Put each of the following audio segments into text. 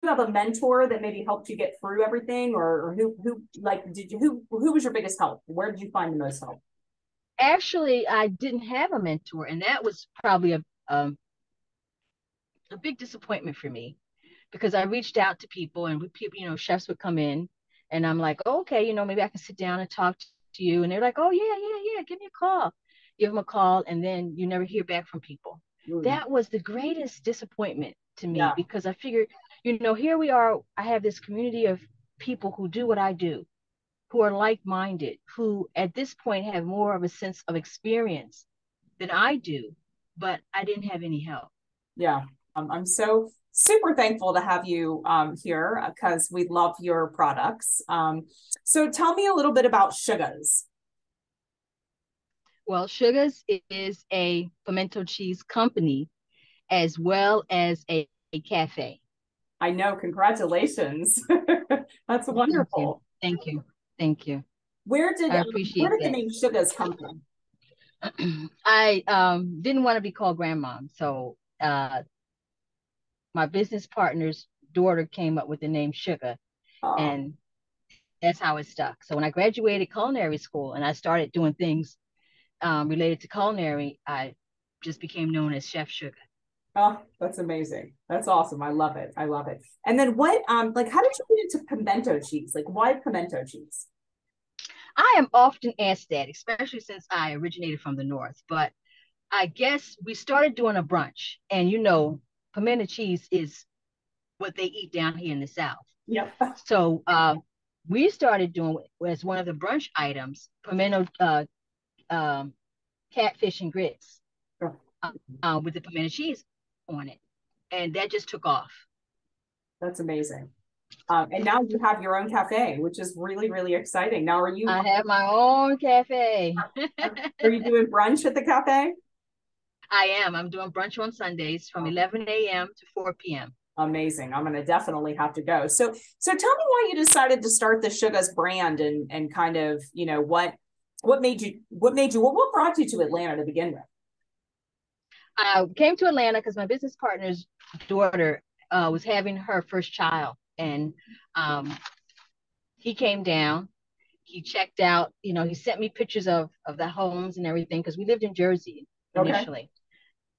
have a mentor that maybe helped you get through everything, or who like did you who was your biggest help? Where did you find the most help? Actually, I didn't have a mentor, and that was probably a big disappointment for me because I reached out to people and people, chefs would come in and I'm like, oh, okay, maybe I can sit down and talk to you. And they're like, oh, yeah, yeah, yeah, give me a call. Give them a call. And then you never hear back from people. Mm, That was the greatest disappointment to me yeah, because I figured, here we are. I have this community of people who do what I do, who are like minded, who at this point have more of a sense of experience than I do, but I didn't have any help. yeah. I'm so super thankful to have you here because we love your products. So tell me a little bit about Sugas. Well, Sugar's is a pimento cheese company as well as a cafe. I know, congratulations. That's Thank you. wonderful. Thank you. Thank you. Where did I where appreciate did the that. name Sugas come from? I didn't want to be called grandmom, so my business partner's daughter came up with the name Sugar, Oh, and that's how it stuck. So when I graduated culinary school and I started doing things related to culinary, I just became known as Chef Sugar. oh, that's amazing. That's awesome. I love it. I love it. And then what like how did you get into pimento cheese? Like why pimento cheese? I am often asked that, especially since I originated from the North. But I guess we started doing a brunch, and pimento cheese is what they eat down here in the South. Yep. So we started doing as one of the brunch items pimento um, catfish and grits with the pimento cheese on it, and that just took off. That's amazing. And now you have your own cafe, which is really, really exciting. Now, I have my own cafe. are you doing brunch at the cafe? I am. I'm doing brunch on Sundays from Oh, 11 a.m. to 4 p.m. amazing. I'm going to definitely have to go. So tell me why you decided to start the Sugas brand and kind of, what brought you to Atlanta to begin with? I came to Atlanta because my business partner's daughter was having her first child, and um, he came down. He checked out. He sent me pictures of the homes and everything because we lived in Jersey Okay. initially,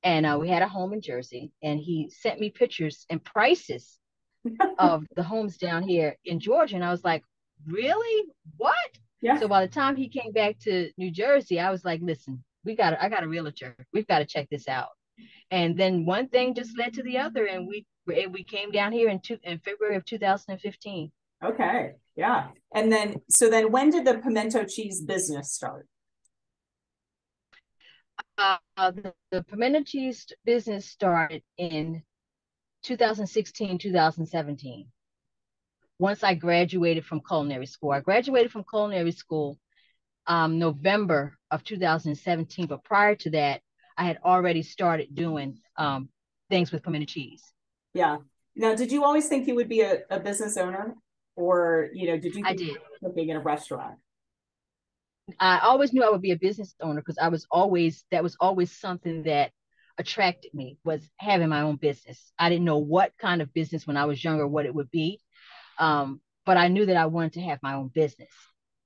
and we had a home in Jersey. And he sent me pictures and prices of the homes down here in Georgia, and I was like, "Really? What?" Yeah. So by the time he came back to New Jersey, I was like, "Listen, I got a realtor. We've got to check this out." And then one thing just led to the other, and we came down here in February of 2015. Okay. Yeah. And then, so then when did the pimento cheese business start? The pimento cheese business started in 2016, 2017. Once I graduated from culinary school, I graduated from culinary school November of 2017. But prior to that, I had already started doing things with pimento cheese. Yeah. Now, did you always think you would be a business owner? Or, did you I think did. of being in a restaurant? I always knew I would be a business owner because that was always something that attracted me was having my own business. I didn't know what kind of business when I was younger, what it would be. But I knew that I wanted to have my own business.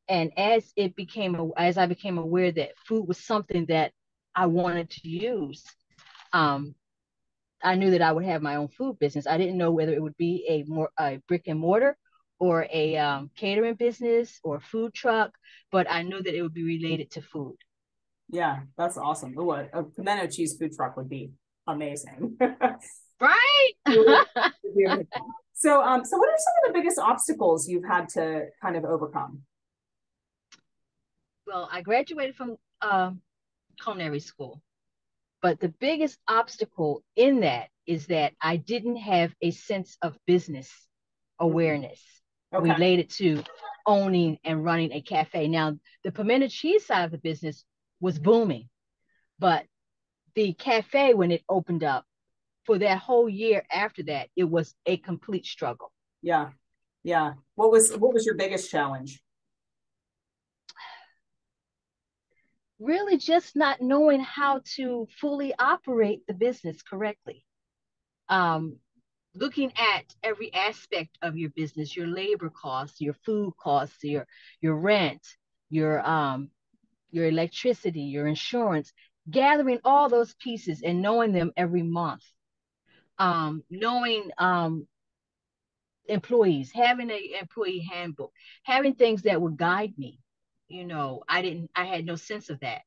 And as I became aware that food was something that I wanted to use, um, I knew that I would have my own food business. I didn't know whether it would be a brick and mortar or a catering business or a food truck, but I knew that it would be related to food. Yeah, that's awesome. Ooh, a pimento cheese food truck would be amazing. Right? So what are some of the biggest obstacles you've had to kind of overcome? Well, I graduated from culinary school, but the biggest obstacle in that is that I didn't have a sense of business awareness Okay. related to owning and running a cafe. Now, the pimento cheese side of the business was booming, but the cafe, when it opened up for that whole year after that, it was a complete struggle. Yeah. Yeah. What was your biggest challenge? Really, just not knowing how to fully operate the business correctly. Um, looking at every aspect of your business, your labor costs, your food costs, your rent, your electricity, your insurance, gathering all those pieces and knowing them every month. Knowing employees, having a employee handbook, having things that would guide me. I had no sense of that.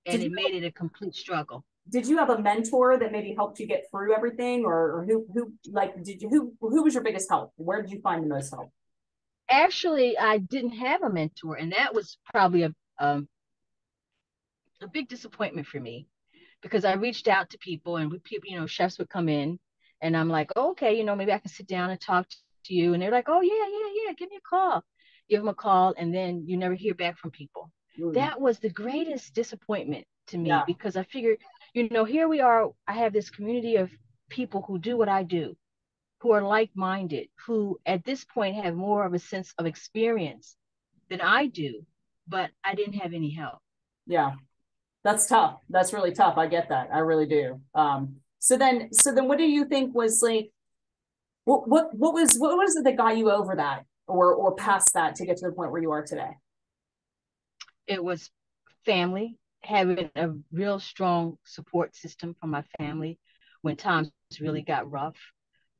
And Did it you made it a complete struggle. did you have a mentor that maybe helped you get through everything, or who like did you who was your biggest help? Where did you find the most help? Actually, I didn't have a mentor, and that was probably a big disappointment for me because I reached out to people, and people, chefs would come in, and I'm like, oh, okay, maybe I can sit down and talk to you, and they're like, oh yeah, yeah, yeah, give me a call, give them a call, and then you never hear back from people. Mm, That was the greatest disappointment to me yeah, because I figured, here we are. I have this community of people who do what I do, who are like-minded, who at this point have more of a sense of experience than I do, but I didn't have any help. yeah. That's tough. That's really tough. I get that. I really do. So then what do you think was like what was it that got you over that or past that to get to the point where you are today? It was family, having a real strong support system from my family when times really got rough.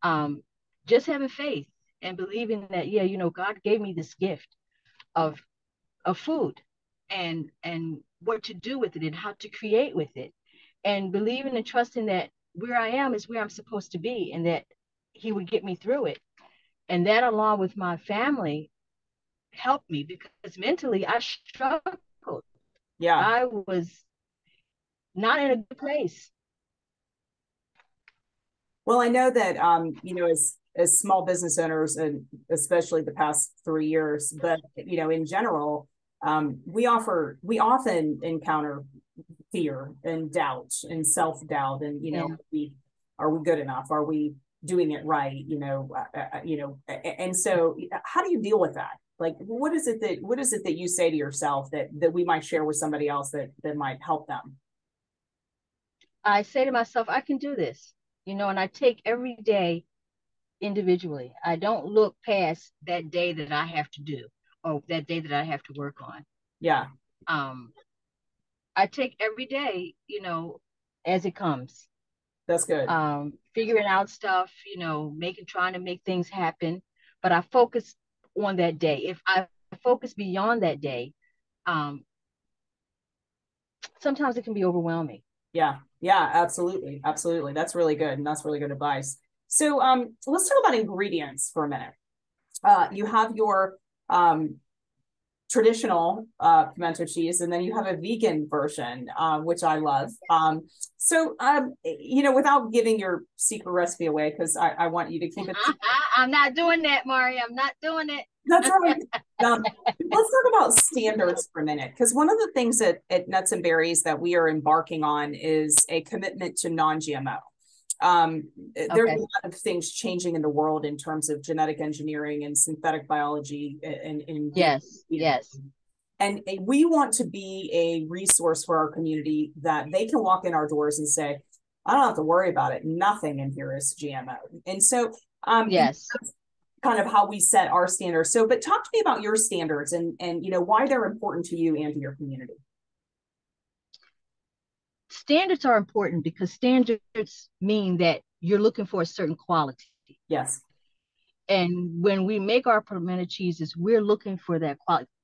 Um, just having faith and believing that, yeah, God gave me this gift of food and what to do with it and how to create with it. And believing and trusting that where I am is where I'm supposed to be and that he would get me through it. And that along with my family helped me because mentally I struggled. Yeah. I was not in a good place. Well, I know that as small business owners, and especially the past 3 years, but in general, we often encounter fear and doubt and self-doubt, and Yeah. are we good enough? Are we doing it right? And so how do you deal with that? Like, what is it that you say to yourself that we might share with somebody else that might help them? I say to myself, I can do this, and I take every day individually. I don't look past that day that I have to do or that day that I have to work on. Yeah, Um, I take every day, as it comes. that's good. Figuring out stuff, trying to make things happen. But I focus on that day. If I focus beyond that day, um, sometimes it can be overwhelming. Yeah, yeah, absolutely, absolutely. That's really good, and that's really good advice. So, let's talk about ingredients for a minute. You have your traditional pimento cheese, and then you have a vegan version, which I love. Without giving your secret recipe away, because I want you to keep it. I'm not doing that, Mari. I'm not doing it. That's right. Let's talk about standards for a minute, because one of the things at Nuts and Berries that we are embarking on is a commitment to non-GMO. There's Okay. a lot of things changing in the world in terms of genetic engineering and synthetic biology and Yes. Yes. and we want to be a resource for our community that they can walk in our doors and say, I don't have to worry about it. Nothing in here is GMO. And so, Yes. kind of how we set our standards. So, but talk to me about your standards and why they're important to you and to your community. Standards are important because standards mean that you're looking for a certain quality. Yes. And when we make our pimento cheeses, we're looking for that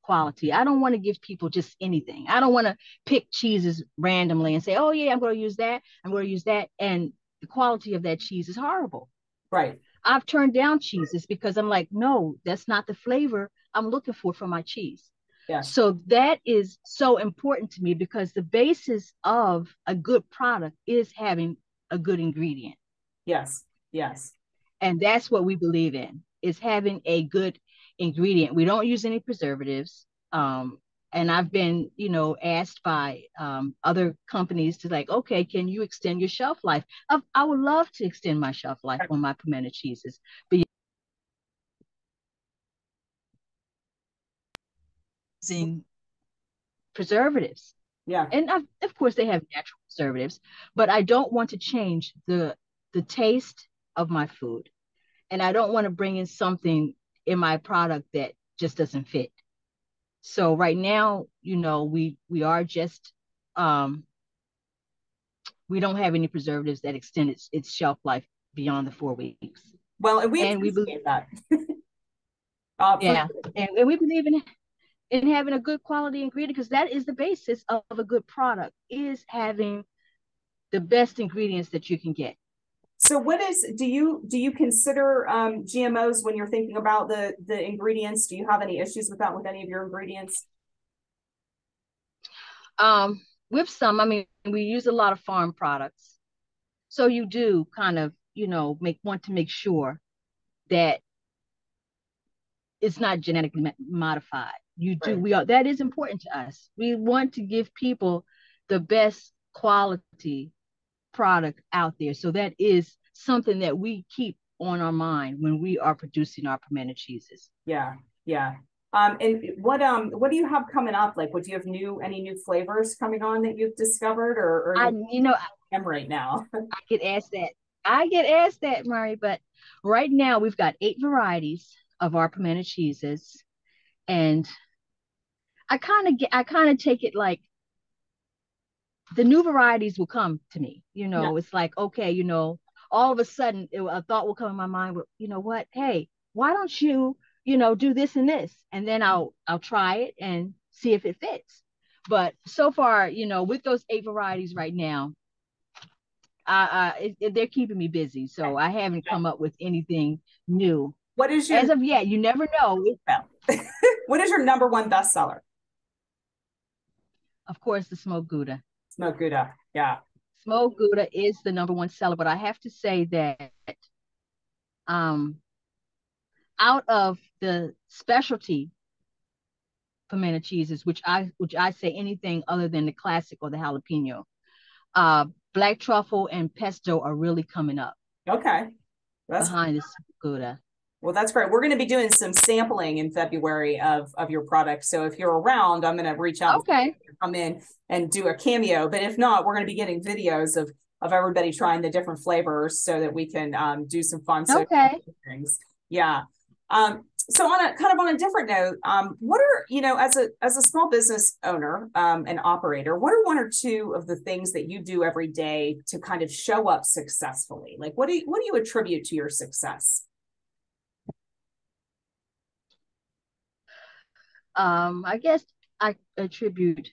quality. I don't want to give people just anything. I don't want to pick cheeses randomly and say, oh, yeah, I'm going to use that. I'm going to use that. And the quality of that cheese is horrible. Right. I've turned down cheeses because I'm like, no, that's not the flavor I'm looking for my cheese. Yes. So that is so important to me because the basis of a good product is having a good ingredient. Yes. Yes. And that's what we believe in is having a good ingredient. We don't use any preservatives. And I've been, asked by other companies to like, okay, can you extend your shelf life? I would love to extend my shelf life on my pimento cheeses, but using preservatives. Yeah. And of course, they have natural preservatives, but I don't want to change the taste of my food. And I don't want to bring in something in my product that just doesn't fit. So right now, we are just we don't have any preservatives that extend its shelf life beyond the 4 weeks. Well, and we And we believe appreciate that. yeah, and we believe in having a good quality ingredient, because that is the basis of a good product, is having the best ingredients that you can get. So do you consider GMOs when you're thinking about the ingredients? Do you have any issues with that with any of your ingredients? With some, I mean, we use a lot of farm products. So you do kind of, want to make sure that it's not genetically modified. You do, Right. we are, that is important to us. We want to give people the best quality product out there. So that is something that we keep on our mind when we are producing our pimento cheeses. Yeah, yeah. And what do you have coming up? Like, would you have any new flavors coming on that you've discovered, or I, you you know, am right now? I get asked that. I get asked that, Murray, but right now we've got 8 varieties of our pimento cheeses. And I kind of take it like the new varieties will come to me. Yeah, It's like, okay, all of a sudden a thought will come in my mind. Well, you know what? Hey, why don't you, do this and this, and then I'll try it and see if it fits. But so far, with those 8 varieties right now, they're keeping me busy. So I haven't yeah. come up with anything new What is your as of yet. You never know. well, what is your number one bestseller? Of course, the smoked Gouda. Smoked Gouda. Yeah. Smoked Gouda is the number one seller, but I have to say that um, out of the specialty pimento cheeses, which I say anything other than the classic or the jalapeno, black truffle and pesto are really coming up Okay. That's behind the smoked Gouda. Well, that's great. We're going to be doing some sampling in February of your product. So if you're around, I'm going to reach out and Okay. come in and do a cameo. But if not, we're going to be getting videos of everybody trying the different flavors so that we can do some fun social Okay. things. Yeah. So on a kind of on a different note, what are, as a small business owner and operator, what are one or two of the things that you do every day to kind of show up successfully? Like what do you attribute to your success? I guess I attribute,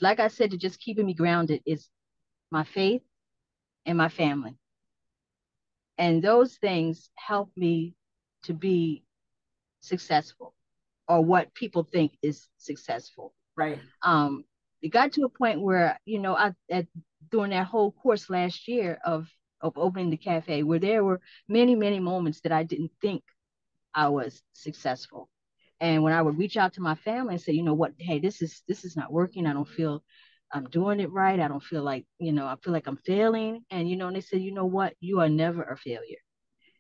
like I said, to just keeping me grounded is my faith and my family. And those things help me to be successful, or what people think is successful. Right. It got to a point where, during that whole course last year of opening the cafe, where there were many, many moments that I didn't think I was successful. And when I would reach out to my family and say, you know what, hey, this is not working. I don't feel I'm doing it right. I don't feel like, I feel like I'm failing. And and they said, you know what, you are never a failure.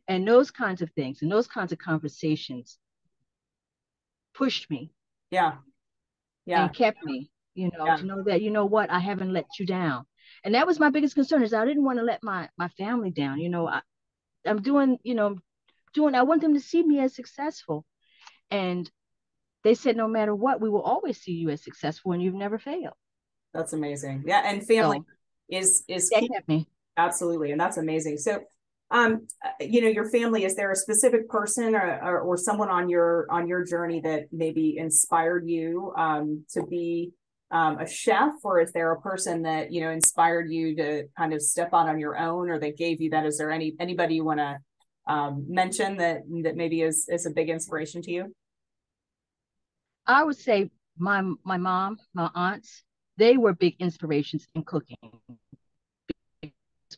And those kinds of things and those kinds of conversations pushed me Yeah. Yeah. and kept me, Yeah. to know that, what, I haven't let you down. And that was my biggest concern, is I didn't want to let my family down. I'm doing, I want them to see me as successful. And they said, no matter what, we will always see you as successful, and you've never failed. That's amazing. Yeah. And family So is that key. kept me. Absolutely. And that's amazing. So, your family, is there a specific person or someone on your journey that maybe inspired you to be a chef, or is there a person that, inspired you to kind of step out on your own, or that gave you that? Is there anybody you want to mention that maybe is a big inspiration to you? I would say my mom, my aunts, they were big inspirations in cooking.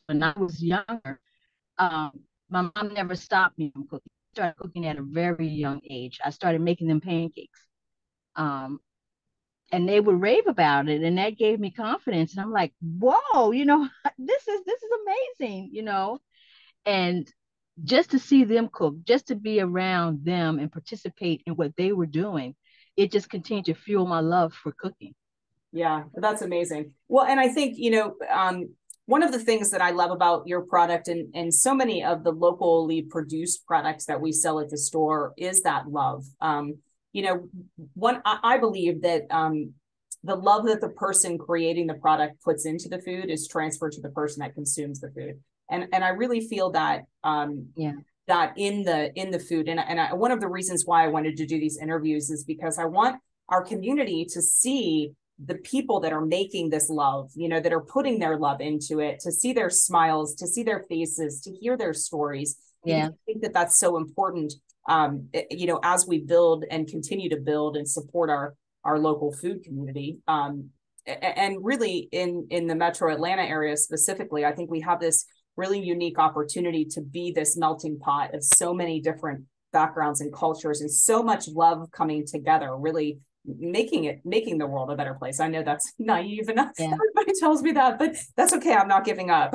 When I was younger, um, my mom never stopped me from cooking. I started cooking at a very young age. I started making them pancakes. Um, and they would rave about it, and that gave me confidence. And I'm like, whoa, this is amazing, And just to see them cook, just to be around them and participate in what they were doing, it just continued to fuel my love for cooking. Yeah, that's amazing. Well, and I think, one of the things that I love about your product and so many of the locally produced products that we sell at the store is that love. You know, I believe that the love that the person creating the product puts into the food is transferred to the person that consumes the food. And I really feel that that in the food. One of the reasons why I wanted to do these interviews is because I want our community to see the people that are making this love, you know, that are putting their love into it, to see their smiles, to see their faces, to hear their stories. Yeah. I think that that's so important, you know, as we build and continue to build and support our local food community. And really in the metro Atlanta area specifically, I think we have this really unique opportunity to be this melting pot of so many different backgrounds and cultures and so much love coming together, really making the world a better place. I know that's naive enough. Yeah. Everybody tells me that, but that's okay. I'm not giving up.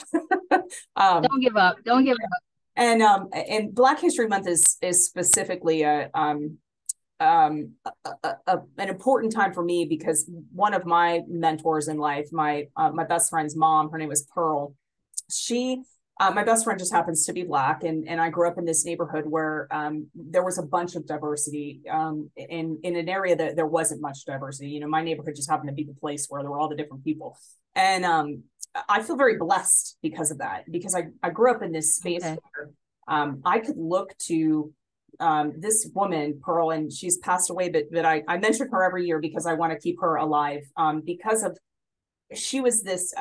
Don't give up. Don't give up. And Black History Month is specifically an important time for me because one of my mentors in life, my best friend's mom, her name was Pearl. My best friend just happens to be Black, and I grew up in this neighborhood where there was a bunch of diversity in an area that there wasn't much diversity. You know, my neighborhood just happened to be the place where there were all the different people. And I feel very blessed because of that, because I grew up in this space where I could look to this woman, Pearl, and she's passed away, but I mention her every year because I want to keep her alive because of she was this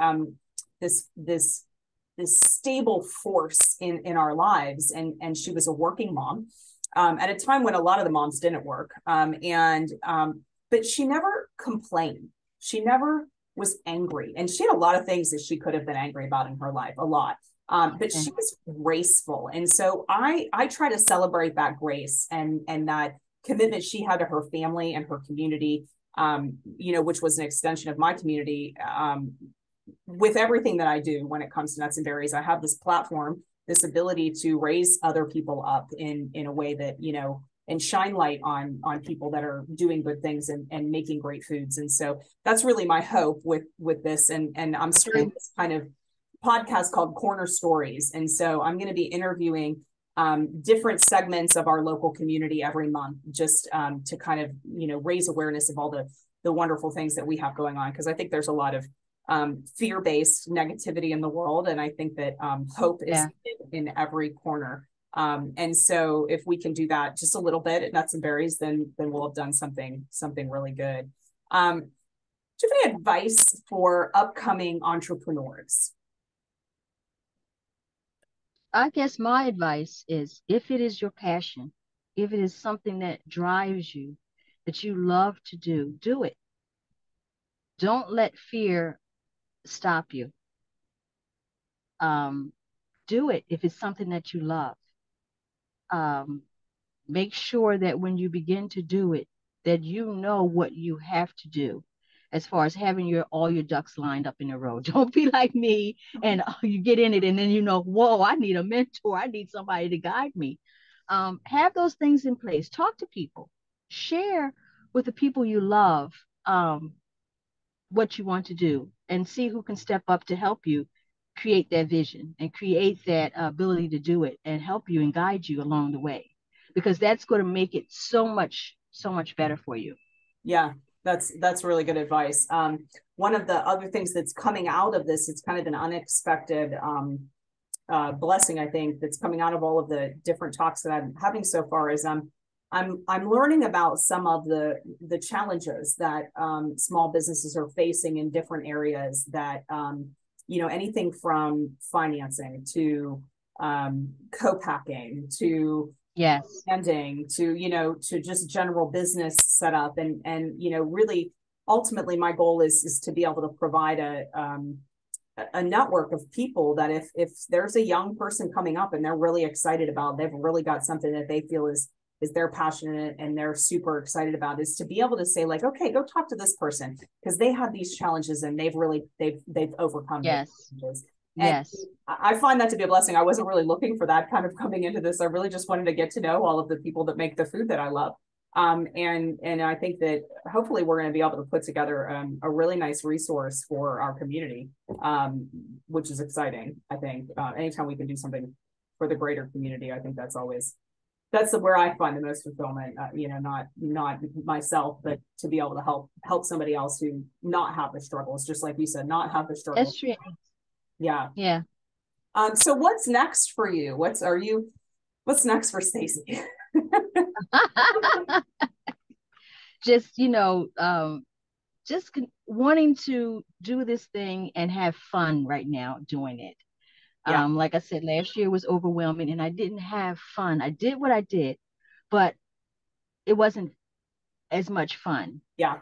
stable force in our lives. And she was a working mom at a time when a lot of the moms didn't work. But she never complained. She never was angry. And she had a lot of things that she could have been angry about in her life, a lot. But she was graceful. And so I try to celebrate that grace and that commitment she had to her family and her community, you know, which was an extension of my community. With everything that I do when it comes to nuts and berries, I have this platform, this ability to raise other people up in a way that, you know, and shine light on people that are doing good things and making great foods. And so that's really my hope with this. And I'm starting this kind of podcast called Corner Stories. And so I'm going to be interviewing different segments of our local community every month, just to kind of, you know, raise awareness of all the wonderful things that we have going on. Because I think there's a lot of fear-based negativity in the world. And I think that hope is in every corner. And so if we can do that just a little bit at Nuts and Berries, then we'll have done something really good. Do you have any advice for upcoming entrepreneurs? I guess my advice is, if it is your passion, if it is something that drives you, that you love to do it. Don't let fear stop you. Do it if it's something that you love. Make sure that when you begin to do it, that you know what you have to do as far as having all your ducks lined up in a row. Don't be like me and you get in it and then you know, whoa, I need a mentor. I need somebody to guide me. Have those things in place. Talk to people. Share with the people you love what you want to do, and see who can step up to help you create that vision and create that ability to do it and help you and guide you along the way, because that's going to make it so much better for you. Yeah, that's really good advice. One of the other things that's coming out of this, it's kind of an unexpected blessing, I think, that's coming out of all of the different talks that I'm having so far, is I'm learning about some of the challenges that small businesses are facing in different areas, that you know, anything from financing to co-packing to branding to, you know, to just general business setup, and you know, really ultimately my goal is to be able to provide a network of people that if there's a young person coming up and they're really excited about, they've really got something that they feel is they're passionate and they're super excited about, is to be able to say, like, okay, go talk to this person because they have these challenges and they've overcome those challenges. And I find that to be a blessing. I wasn't really looking for that kind of coming into this. I really just wanted to get to know all of the people that make the food that I love. And I think that hopefully we're going to be able to put together a really nice resource for our community, which is exciting. I think anytime we can do something for the greater community, I think that's where I find the most fulfillment. Not myself, but to be able to help somebody else who not have the struggles, just like you said, not have the struggles. That's true. Yeah. Yeah. So what's next for you? What's next for Stacey? Just, just wanting to do this thing and have fun right now doing it. Yeah. Like I said, last year was overwhelming and I didn't have fun. I did what I did, but it wasn't as much fun. Yeah.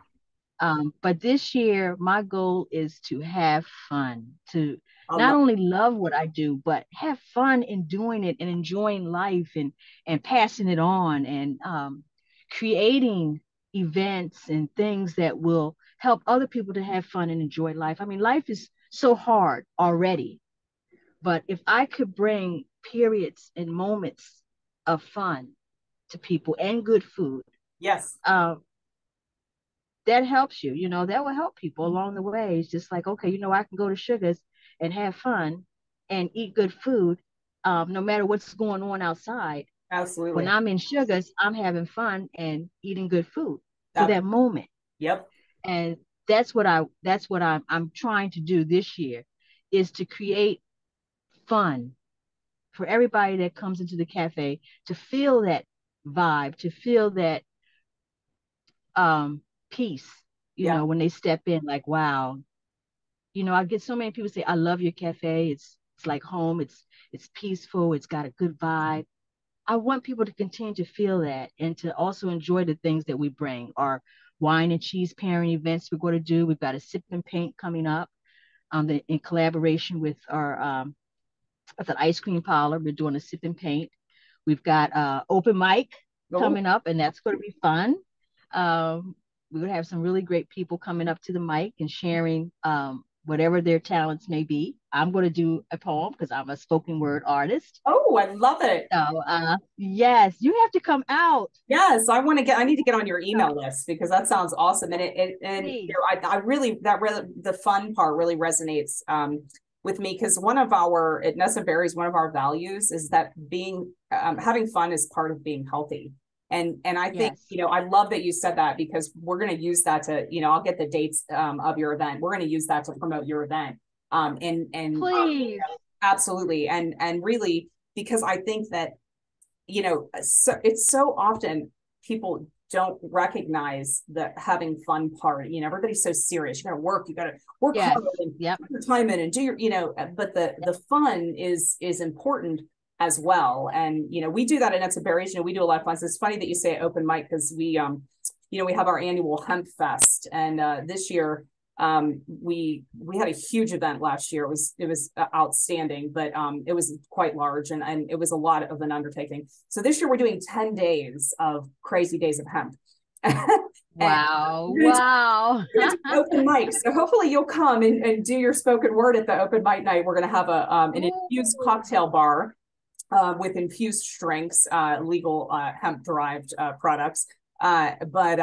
But this year, my goal is to have fun, to I not love only love what I do, but have fun in doing it and enjoying life and passing it on and creating events and things that will help other people to have fun and enjoy life. I mean, life is so hard already, but if I could bring periods and moments of fun to people and good food, yes. that helps that will help people along the way. It's just like, okay, I can go to Sugars and have fun and eat good food, no matter what's going on outside. When Absolutely. I'm in Sugars, I'm having fun and eating good food for That, that moment. yep. And that's what I'm trying to do this year, is to create fun for everybody that comes into the cafe, to feel that vibe, to feel that peace, Yeah. when they step in, like, wow. I get so many people say, I love your cafe. It's like home. It's peaceful. It's got a good vibe. I want people to continue to feel that and to also enjoy the things that we bring. Our wine and cheese pairing events we're going to do. We've got a sip and paint coming up, in collaboration with with an ice cream parlor. We're doing a sip and paint. We've got open mic Oh, coming up, and that's going to be fun. We're going to have some really great people coming up to the mic and sharing whatever their talents may be. I'm going to do a poem because I'm a spoken word artist. oh, I love it. So, yes, you have to come out. Yes, I need to get on your So, email list because that sounds awesome. And please. I really, the fun part really resonates with me because at Nessa Berry's, one of our values is that having fun is part of being healthy. And I think, Yes, I love that you said that because we're going to use that to, I'll get the dates of your event. We're going to use that to promote your event. And please. absolutely. And really, because I think that so it's so often people don't recognize the having fun part. Everybody's so serious. You got to work Yes. hard and Yep. put your time in and do but the fun is important as well. And we do that in It's a Berries. We do a lot of fun. So it's funny that you say open mic because we have our annual hemp fest, and this year we had a huge event last year. It was outstanding, but it was quite large, and it was a lot of an undertaking. So this year we're doing 10 days of crazy days of hemp. And Wow. we're gonna Wow. open mic. So hopefully you'll come and do your spoken word at the open mic night. We're going to have an infused Ooh. cocktail bar with infused drinks, legal hemp derived products. But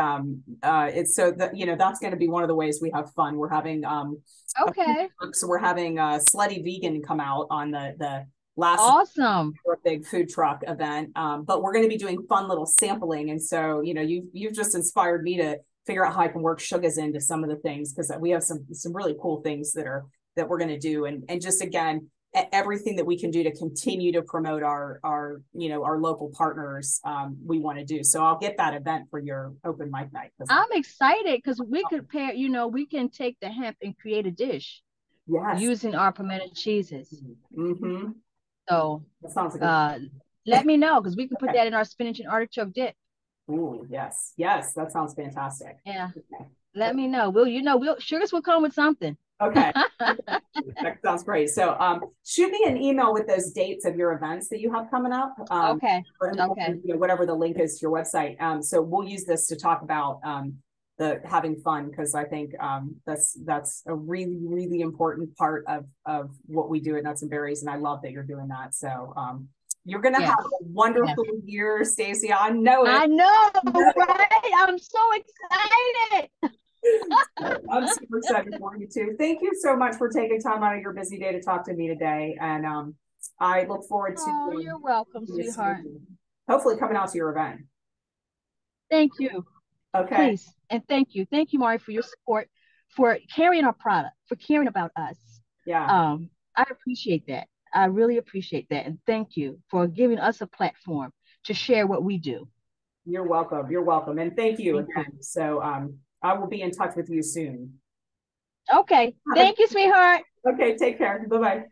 it's so that that's going to be one of the ways we have fun. We're having Okay. so we're having Slutty Vegan come out on the last Awesome. big food truck event. But we're going to be doing fun little sampling, and so you've just inspired me to figure out how I can work Sugas into some of the things because we have some really cool things that we're going to do, and just again everything that we can do to continue to promote our local partners, we want to do. So I'll get that event for your open mic night. I'm excited because we could we can take the hemp and create a dish Yes. using our pimento cheeses. Mm-hmm. So That sounds like let me know because we can put okay. that in our spinach and artichoke dip. Ooh, yes, that sounds fantastic. Yeah. Okay. Let me know. We'll Sugars will come with something. Okay. That sounds great. So shoot me an email with those dates of your events that you have coming up. Okay. Or, Okay. whatever the link is to your website. So we'll use this to talk about the having fun because I think that's a really, really important part of what we do at Nuts and Berries. And I love that you're doing that. So You're going to have Yes. a wonderful year, Stacey. I know it. I know, right? I'm so excited. I'm super excited for you too. Thank you so much for taking time out of your busy day to talk to me today. And I look forward to Oh, you're welcome, sweetheart. hopefully coming out to your event. Thank you. Okay. Please. And thank you, Mari, for your support, for carrying our product, for caring about us. Yeah. I appreciate that. I really appreciate that. And thank you for giving us a platform to share what we do. You're welcome. You're welcome. And thank you again. So I will be in touch with you soon. Okay. Thank you, sweetheart. Okay. Take care. Bye-bye.